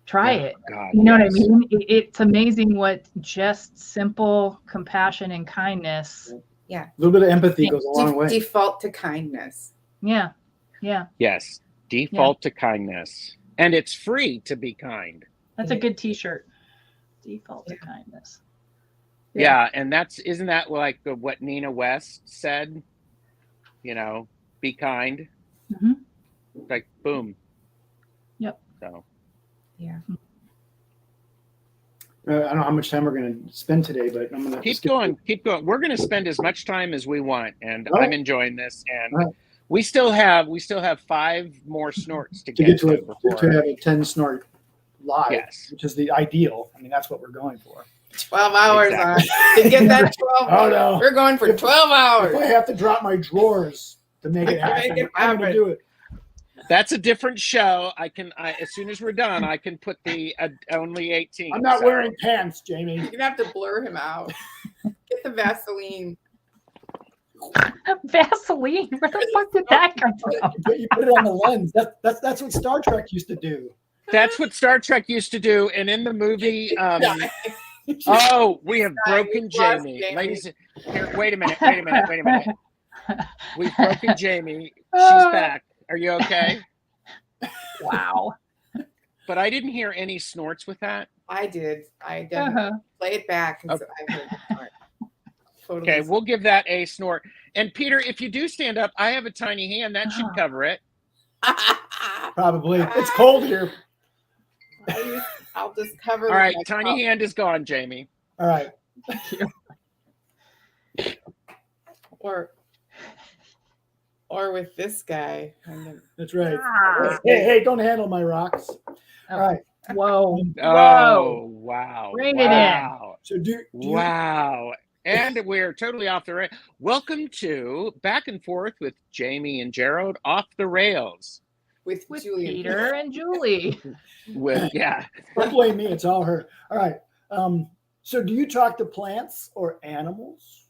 Try it. God, you know what I mean? It's amazing what just simple compassion and kindness. Yeah. A little bit of empathy goes a long way. Default to kindness. Yeah. Yeah. Yes. Default to kindness. And it's free to be kind. That's a good t-shirt. Default to kindness. Yeah. And isn't that like what Nina West said? You know, be kind. Mm-hmm. Like, boom. Yep. So. Yeah. I don't know how much time we're going to spend today, but I'm going to keep going. We're going to spend as much time as we want, and I'm enjoying this. And we still have 5 more snorts to get to have a 10 snort live, which is the ideal. I mean, that's what we're going for. 12 hours to get that 12. Oh no, we're going for 12 hours. If I have to drop my drawers to make it happen, I'm going to do it. That's a different show. As soon as we're done, I can put the only 18. I'm not wearing pants, Jamie. You're gonna have to blur him out. Get the Vaseline. Vaseline? Where the fuck did that come from? You put it on the lens. That's what Star Trek used to do. That's what Star Trek used to do. And in the movie, we have broken Jamie. Ladies, here, wait a minute. We've broken Jamie. She's back. Are you okay? Wow. But I didn't hear any snorts with that. I did. I definitely play it back. And so I heard the snort. Totally. Okay, we'll give that a snort. And Peter, if you do stand up, I have a tiny hand. That should cover it. Probably. It's cold here. I'll just cover it. All right, tiny hand is gone, Jamie. All right. Or with this guy. That's right. Hey, don't handle my rocks. All right. Whoa. Oh, wow. Bring it in. So wow. And we're totally off the rails. Welcome to Back and Forth with Jamie and Gerald, off the rails. With Peter and Julie. Don't blame me. It's all her. All right. So do you talk to plants or animals?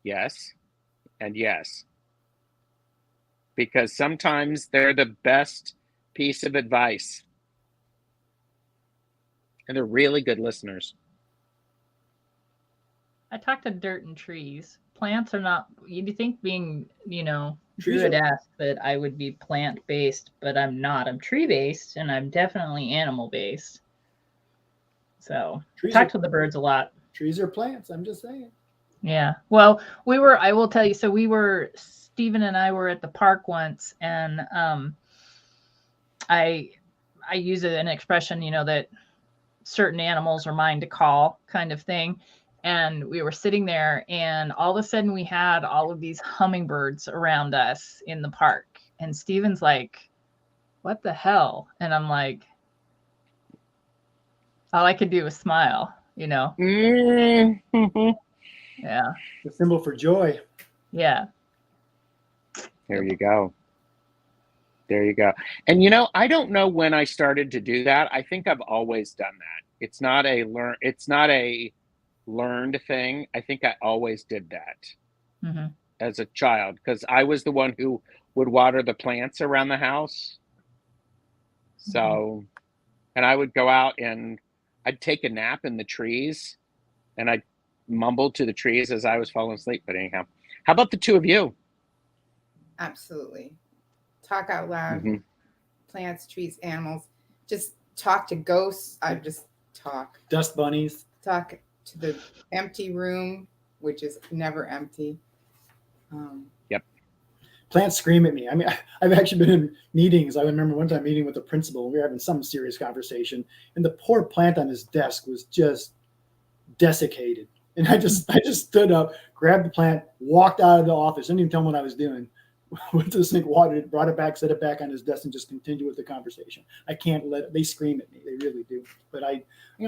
Yes. And yes. Because sometimes they're the best piece of advice. And they're really good listeners. I talk to dirt and trees. Plants are not, you'd think being, Druid-esque that I would be plant-based, but I'm not. I'm tree-based, and I'm definitely animal-based. So, talk to the birds a lot. Trees are plants, I'm just saying. Yeah. Well, I will tell you, so Stephen and I were at the park once, and I use an expression, that certain animals are mine to call kind of thing. And we were sitting there, and all of a sudden we had all of these hummingbirds around us in the park. And Stephen's like, what the hell? And I'm like, all I could do was smile, Mm-hmm. Yeah. The symbol for joy. Yeah. There you go. And I don't know when I started to do that. I think I've always done that. It's not a learned thing. I think I always did that as a child, because I was the one who would water the plants around the house. So, and I would go out and I'd take a nap in the trees, and I'd mumble to the trees as I was falling asleep. But anyhow, how about the two of you? Absolutely. talk out loud, plants, trees, animals, just talk to ghosts. I just talk. Dust bunnies. Talk to the empty room, which is never empty. Plants scream at me. I mean, I've actually been in meetings. I remember one time meeting with the principal. We were having some serious conversation, and the poor plant on his desk was just desiccated. And I just stood up, grabbed the plant, walked out of the office, didn't even tell him what I was doing. Went to the sink, watered it, brought it back, set it back on his desk, and just continued with the conversation. I can't let it. They scream at me. They really do. But I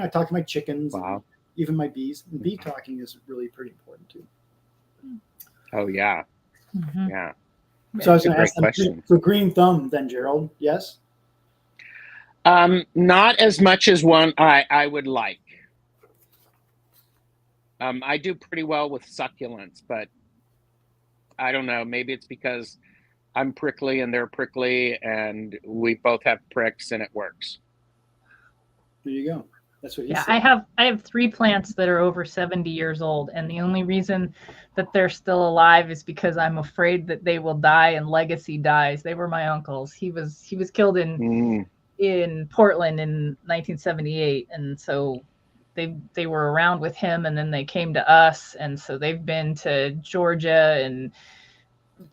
talk to my chickens, and even my bees. And bee talking is really pretty important too. Oh yeah, yeah. So I was going to ask them, so green thumb then, Gerald, yes? Not as much as one I would like. I do pretty well with succulents, but I don't know. Maybe it's because I'm prickly and they're prickly and we both have pricks and it works. There you go. That's what you said. I have 3 plants that are over 70 years old, and the only reason that they're still alive is because I'm afraid that they will die and legacy dies. They were my uncle's. He was killed in Portland in 1978, and so they were around with him, and then they came to us, and so they've been to Georgia and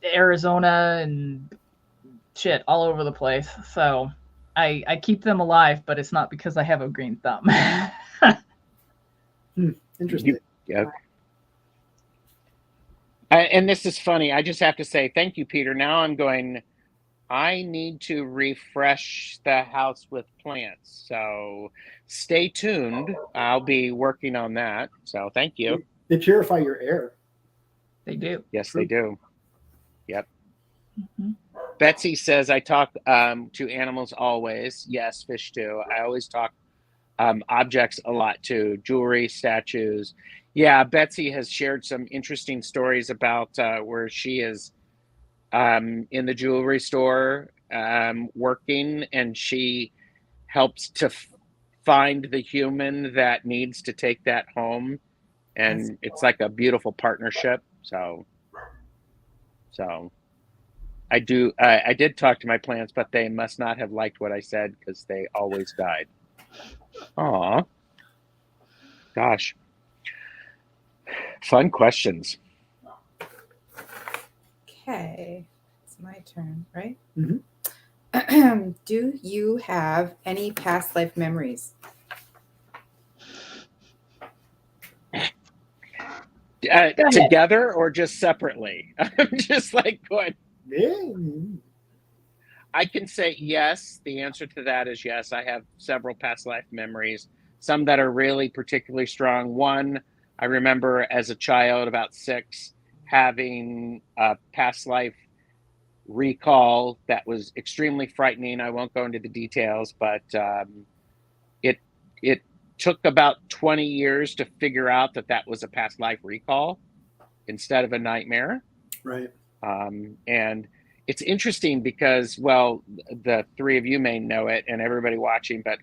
Arizona and shit all over the place. So I keep them alive, but it's not because I have a green thumb. Interesting. Yeah. And this is funny. I just have to say thank you, Peter. Now I'm going, I need to refresh the house with plants. So stay tuned. I'll be working on that. So thank you. They purify your air. They do. Yes, they do. Yep. Betsy says, I talk to animals always. Yes, fish too. I always talk objects a lot too. Jewelry, statues. Yeah, Betsy has shared some interesting stories about where she is in the jewelry store working, and she helps to find the human that needs to take that home. And it's like a beautiful partnership. So I did talk to my plants, but they must not have liked what I said because they always died. Aw. Gosh. Fun questions. Okay. It's my turn, right? Mm-hmm. Do you have any past life memories? Together or just separately? I'm just like going. I can say yes. The answer to that is yes. I have several past life memories, some that are really particularly strong. One, I remember as a child, about 6, having a past life recall that was extremely frightening. I won't go into the details, but it took about 20 years to figure out that was a past life recall instead of a nightmare. Right. And it's interesting because, well, the 3 of you may know it and everybody watching, but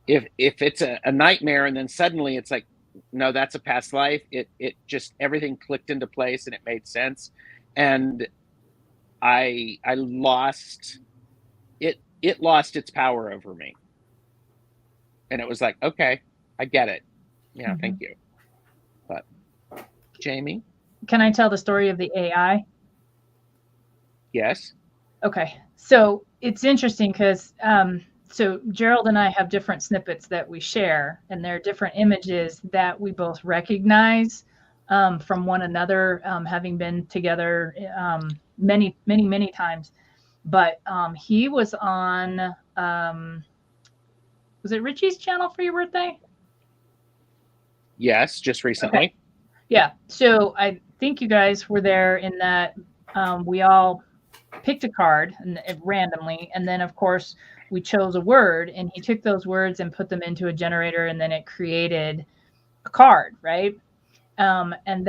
if it's a nightmare and then suddenly it's like, no, that's a past life, it just, everything clicked into place and it made sense. And I lost it. It lost its power over me. And it was like, okay, I get it. Yeah, thank you. But Jamie? Can I tell the story of the AI? Yes. Okay. So it's interesting because so Gerald and I have different snippets that we share, and they're different images that we both recognize from one another, having been together many times. But he was on, was it Richie's channel for your birthday? Yes, just recently. Okay. Yeah. So I think you guys were there in that we all picked a card randomly, and then of course we chose a word, and he took those words and put them into a generator, and then it created a card, right? And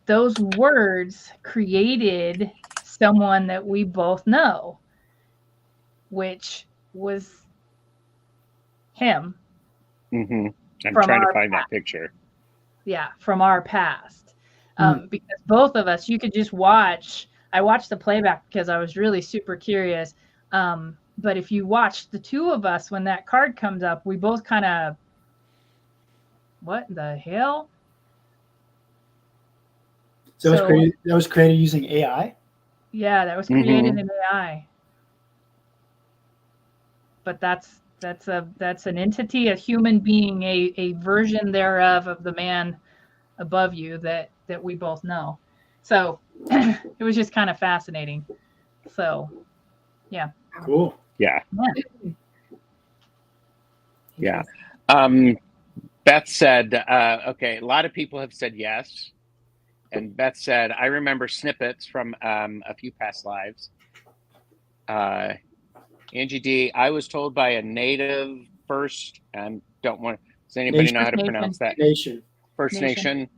those words created someone that we both know, which was him. I'm trying to find that picture. Yeah, from our past. Because both of us, you could just watch. I watched the playback because I was really super curious. But if you watch the two of us, when that card comes up, we both kind of, what the hell? So that was created using AI? Yeah, that was created in AI. But that's an entity, a human being, a version thereof of the man above you that we both know. So it was just kind of fascinating. So yeah. Cool. Yeah. Beth said, okay, a lot of people have said yes. And Beth said, I remember snippets from a few past lives. Angie D, I was told by a native first, and does anybody know how to pronounce that? First Nation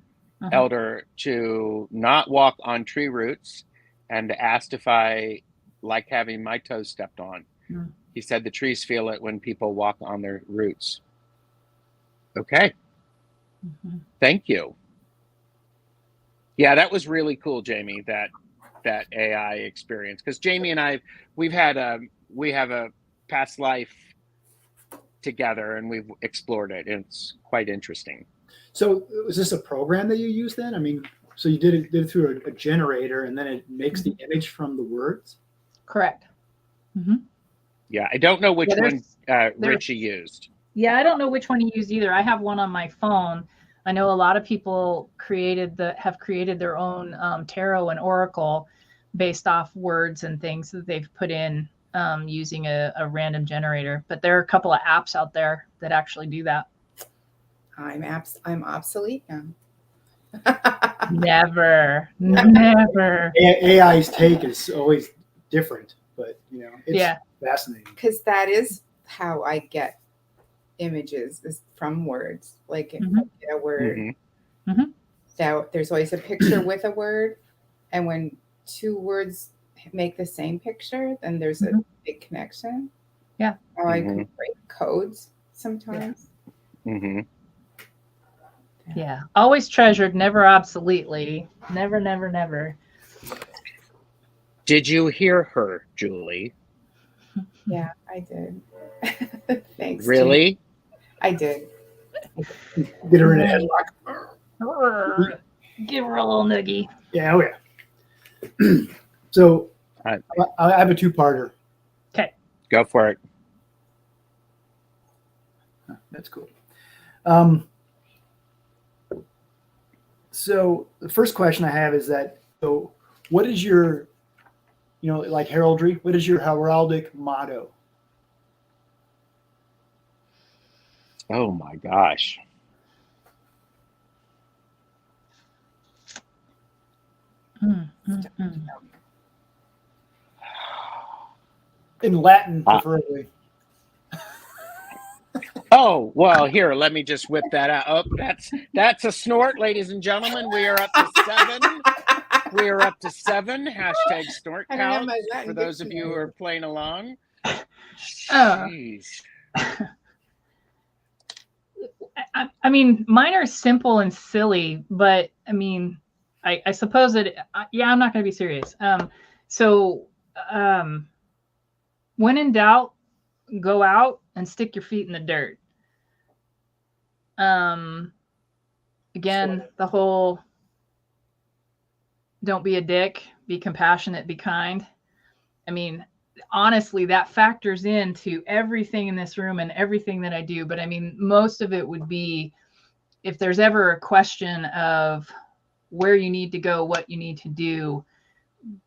elder to not walk on tree roots, and asked if I like having my toes stepped on. He said the trees feel it when people walk on their roots. Okay. Thank you. Yeah, that was really cool, Jamie, that AI experience. Because Jamie and I, we have a past life together, and we've explored it. It's quite interesting. So was this a program that you used then? I mean, so you did it through a generator, and then it makes the image from the words? Correct. Yeah, I don't know which one Richie used. Yeah, I don't know which one he used either. I have one on my phone. I know a lot of people have created their own tarot and oracle based off words and things that they've put in using a random generator. But there are a couple of apps out there that actually do that. I'm obsolete now. Never. AI's take is always different, but it's fascinating. Because that is how I get images, is from words. Like if I get a word, there's always a picture with a word, and when two words make the same picture, then there's a big connection. Yeah. Or I can break codes sometimes. Yeah. Always treasured, never obsoletely. Never, never, never. Did you hear her, Julie? Yeah, I did. Thanks. Really? Jim. I did. Get her in a headlock. Give her a little noogie. Yeah, oh yeah. So I have a two-parter. Okay. Go for it. That's cool. So the first question I have is that, so what is your, like heraldry, what is your heraldic motto? Oh my gosh. In Latin, preferably. Oh, well, here, let me just whip that out. Oh, that's a snort, ladies and gentlemen. We are up to 7. We are up to 7. Hashtag snort count for those of you who are playing along. Jeez. I mean, mine are simple and silly, but I mean, I suppose I'm not going to be serious. When in doubt, go out and stick your feet in the dirt. Again, the whole don't be a dick, be compassionate, be kind. I mean, honestly, that factors into everything in this room and everything that I do. But I mean, most of it would be, if there's ever a question of where you need to go, what you need to do,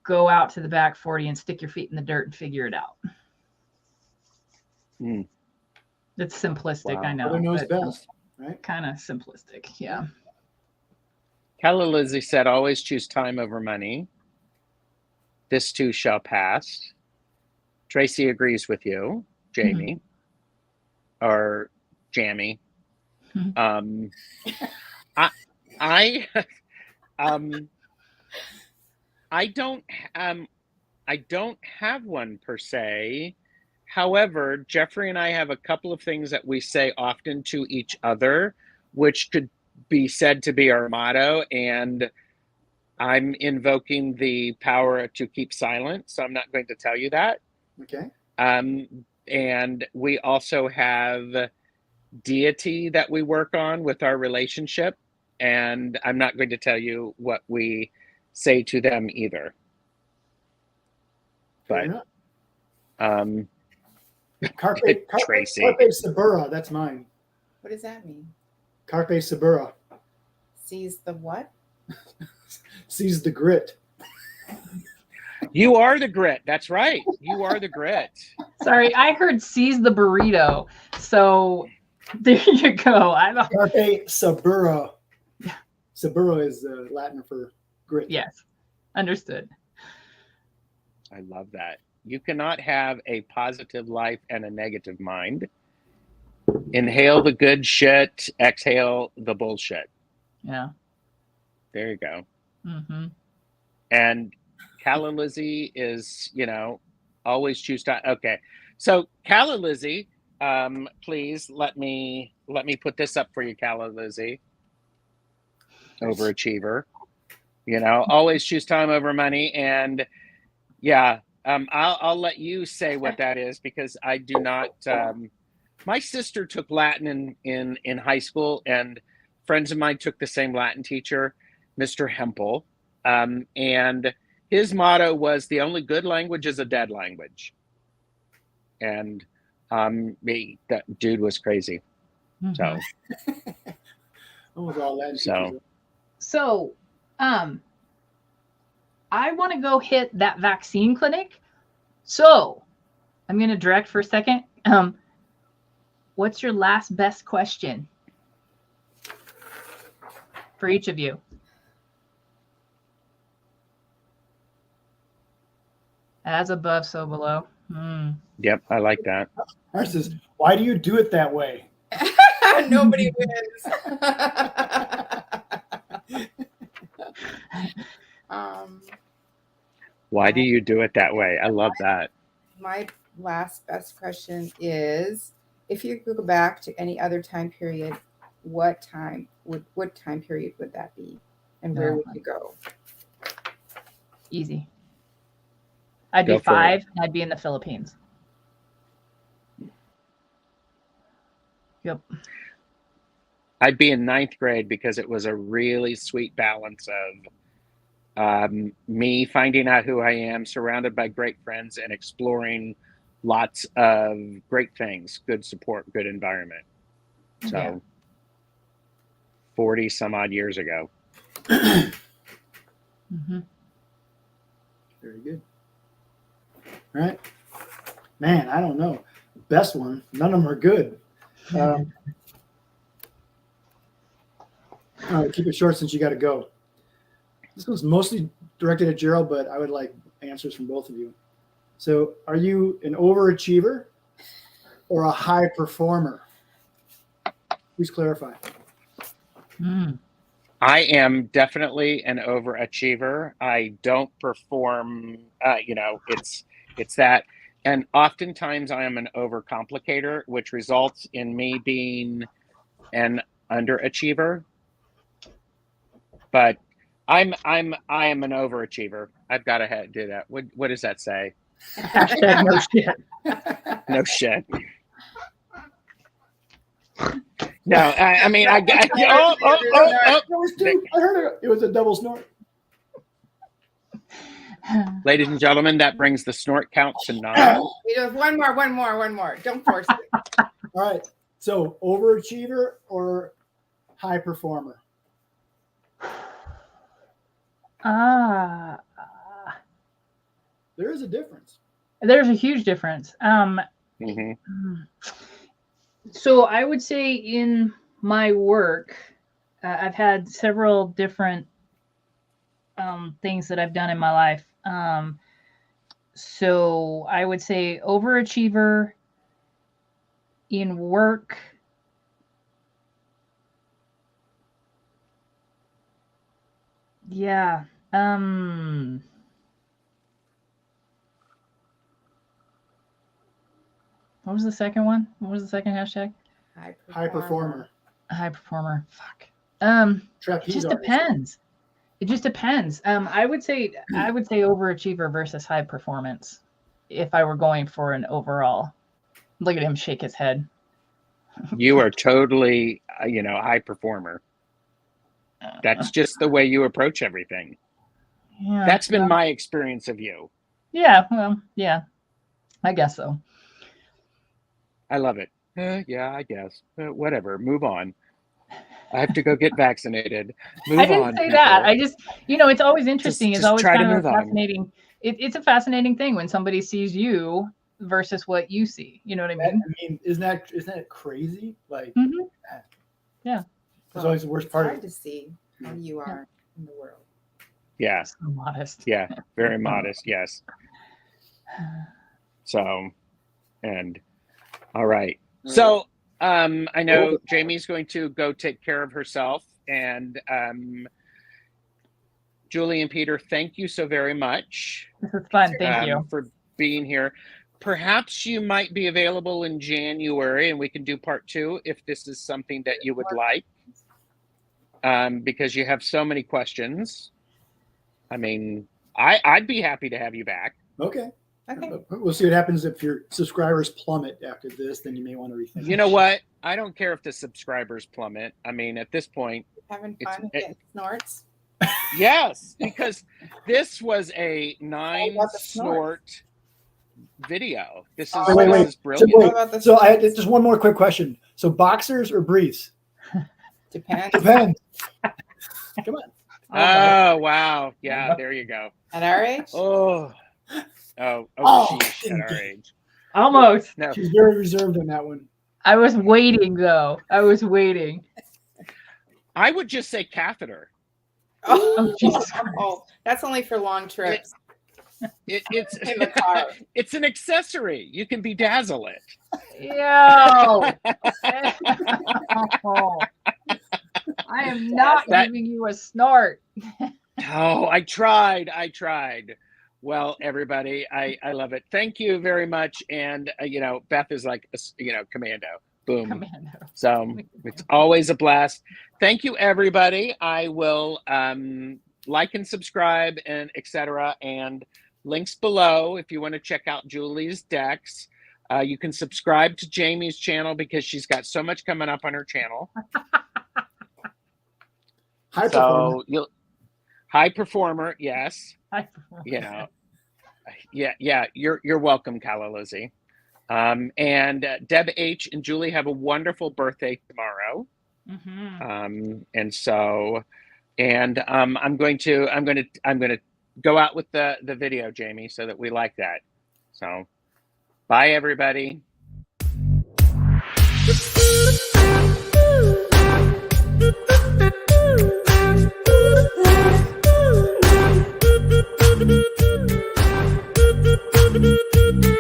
go out to the back 40 and stick your feet in the dirt and figure it out. It's simplistic, wow. I know. Who knows best, right? Kind of simplistic, yeah. Kella Lizzie said, always choose time over money. This too shall pass. Tracy agrees with you, Jamie, or Jamie. I don't have one per se. However, Jeffrey and I have a couple of things that we say often to each other, which could be said to be our motto. And I'm invoking the power to keep silent, so I'm not going to tell you that. Okay. And we also have deity that we work on with our relationship, and I'm not going to tell you what we say to them either. But Tracy. Carpe Sabura, that's mine. What does that mean? Carpe Sabura. Seize the what? Seize the grit. You are the grit. That's right. You are the grit. Sorry, I heard seize the burrito. So there you go. Carpe Sabura. Sabura is Latin for grit. Yes, understood. I love that. You cannot have a positive life and a negative mind. Inhale the good shit, exhale the bullshit. Yeah. There you go. Mm-hmm. And Calla Lizzie is, always choose to. Okay. So Calla Lizzie, please let me put this up for you, Calla Lizzie. Overachiever. Always choose time over money. And yeah, I'll let you say what that is, because I do not. My sister took Latin in high school, and friends of mine took the same Latin teacher, Mr. Hempel, and his motto was, "The only good language is a dead language." And that dude was crazy. Mm-hmm. So, I want to go hit that vaccine clinic. So, I'm going to direct for a second. What's your last best question for each of you? As above, so below. Yep, I like that. Ours is, why do you do it that way? Nobody wins. Why do you do it that way? I love that. My last best question is, if you could go back to any other time period, what time period would that be? And where would you go? Easy. I'd be 5 and I'd be in the Philippines. Yep. I'd be in 9th grade, because it was a really sweet balance of me finding out who I am, surrounded by great friends, and exploring lots of great things, good support, good environment. So 40 some odd years ago. Mm-hmm. Very good. All right. Man, I don't know. Best one. None of them are good. All right, keep it short since you got to go. This was mostly directed at Gerald, but I would like answers from both of you. So, are you an overachiever or a high performer? Please clarify. I am definitely an overachiever. I don't perform, it's that. And oftentimes I am an overcomplicator, which results in me being an underachiever. But I am an overachiever. I've got to do that. What does that say? Hashtag no shit. No shit. No, I mean, I heard it. It was a double snort. Ladies and gentlemen, that brings the snort count to 9. One more. Don't force it. All right. So, overachiever or high performer? There is a difference. There's a huge difference. So I would say in my work, I've had several different things that I've done in my life. So I would say overachiever in work. Yeah. What was the second one? What was the second hashtag? High performer. High performer. Fuck. It just depends. It just depends. I would say overachiever versus high performance. If I were going for an overall, look at him shake his head. You are totally, high performer. That's just the way you approach everything. Yeah, That's been my experience of you. Yeah, well, yeah, I guess so. I love it. Yeah, I guess. Whatever. Move on. I have to go get vaccinated. Move I didn't on, say people. that. I just, it's always interesting. It's Just always try to kind of move a on. fascinating. It's a fascinating thing when somebody sees you versus what you see. You know what I mean? Isn't that crazy? Like, Yeah. That's always the worst part. It's hard to see how you are in the world. Yeah. So modest. Yeah. Very modest. Yes. So, and all right. So, I know Jamie's going to go take care of herself, and Julie and Peter, thank you so very much. This is fun. Thank you for being here. Perhaps you might be available in January, and we can do part 2 if this is something that you would like, because you have so many questions. I mean, I'd be happy to have you back. Okay. We'll see what happens if your subscribers plummet after this. Then you may want to rethink. You know what? I don't care if the subscribers plummet. I mean, at this point, having fun getting snorts. Yes, because this was a 9 snort video. This is, this is brilliant. So I just one more quick question. So boxers or briefs? Depends. Come on. Oh wow. Yeah, there you go. At our age? Sheesh, at our age. Almost. No. She's very reserved on that one. I was waiting though. I would just say catheter. Oh, Jesus Christ. That's only for long trips. It's in the car. It's an accessory. You can bedazzle it. Yo. I am not giving you a snort. Oh, I tried. Well, everybody, I love it. Thank you very much. And, Beth is like, commando. Boom. Commando. So it's always a blast. Thank you, everybody. I will like and subscribe and etc. And links below if you want to check out Julie's decks. You can subscribe to Jamie's channel because she's got so much coming up on her channel. High performer, yes. High performer. Yeah. You're welcome, Kala Lizzie. And Deb H and Julie have a wonderful birthday tomorrow. And so, I'm going to go out with the video, Jamie, so that we like that. So, bye, everybody. Do